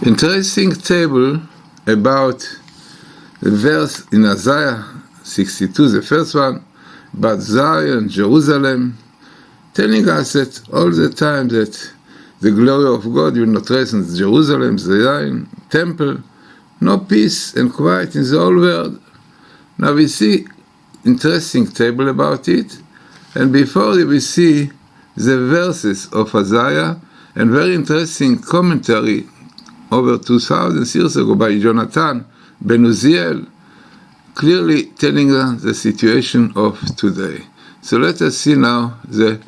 Interesting table about the verse in Isaiah 62, the first one, about Zion, Jerusalem, telling us that all the time that the glory of God will not rest in Jerusalem, Zion, temple, no peace and quiet in the whole world. Now we see interesting table about it, and before we see the verses of Isaiah, and very interesting commentary over 2,000 years ago by Jonathan ben Uziel, clearly telling us the situation of today. So let us see now the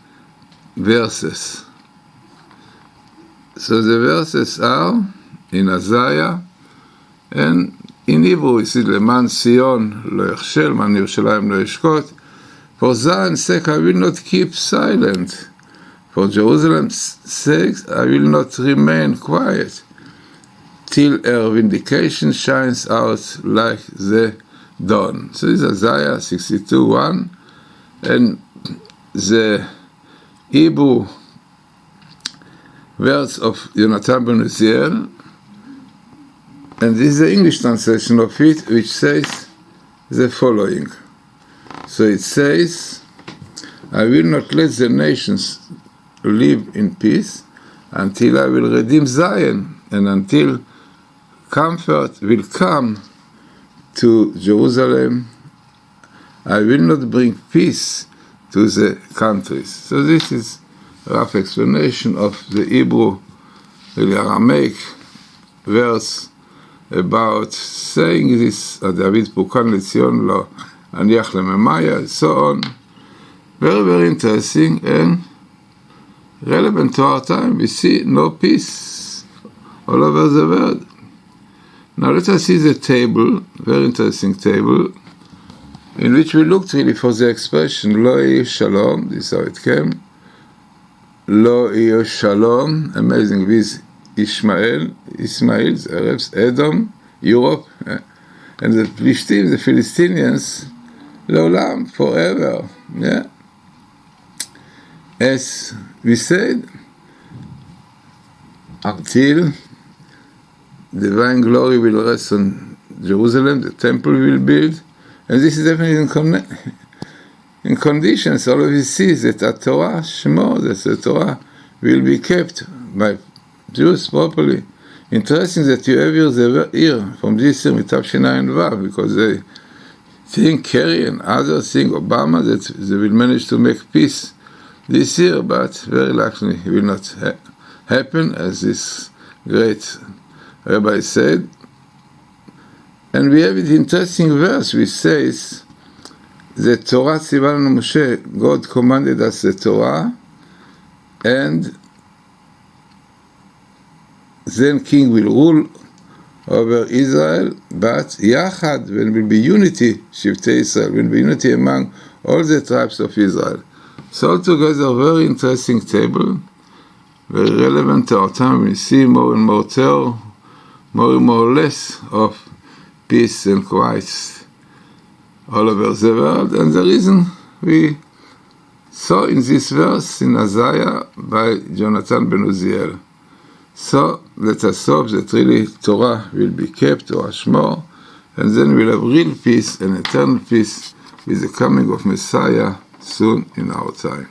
verses. So the verses are in Isaiah, and in Hebrew it is Leman Sion lo yachshel, man Yerushalayim lo yishkot. For Zion's sake I will not keep silent. For Jerusalem's sake I will not remain quiet, till her vindication shines out like the dawn. So this is Isaiah 62:1, and the Hebrew verse of Jonathan ben Uziel, and this is the English translation of it, which says the following. So it says, I will not let the nations live in peace until I will redeem Zion, and until comfort will come to Jerusalem. I will not bring peace to the countries. So this is a rough explanation of the Hebrew, the Aramaic verse about saying this, David Pukan Letzion lo aniach lememaya, and so on. Very, very interesting and relevant to our time. We see no peace all over the world. Now let us see the table, very interesting table, in which we looked really for the expression Lo Yeh Shalom. This is how it came. Lo Yeh Shalom, amazing, with Ishmael, the Arabs, Edom, Europe, and the Philistinians, L'olam, forever. Yeah. As we said, until divine glory will rest on Jerusalem, the temple will build, and this is definitely in conditions. All of you see that the Torah, Shmo, that the Torah will be kept by Jews properly. Interesting that you have here from this year, Mitavshina and Vav, because they think Kerry and others think Obama that they will manage to make peace this year, but very likely it will not happen, as this great Rabbi said. And we have an interesting verse which says, the Torah Tzivanu Moshe, God commanded us the Torah, and then king will rule over Israel, but Yachad, when will be unity, Shivtei Israel, will be unity among all the tribes of Israel. So altogether, very interesting table, very relevant to our time. We see more and more terror, more and more less of peace and quiet all over the world. And the reason we saw in this verse in Isaiah by Jonathan ben Uziel. So let us hope that really Torah will be kept, Torah Shmor, and then we'll have real peace and eternal peace with the coming of Messiah soon in our time.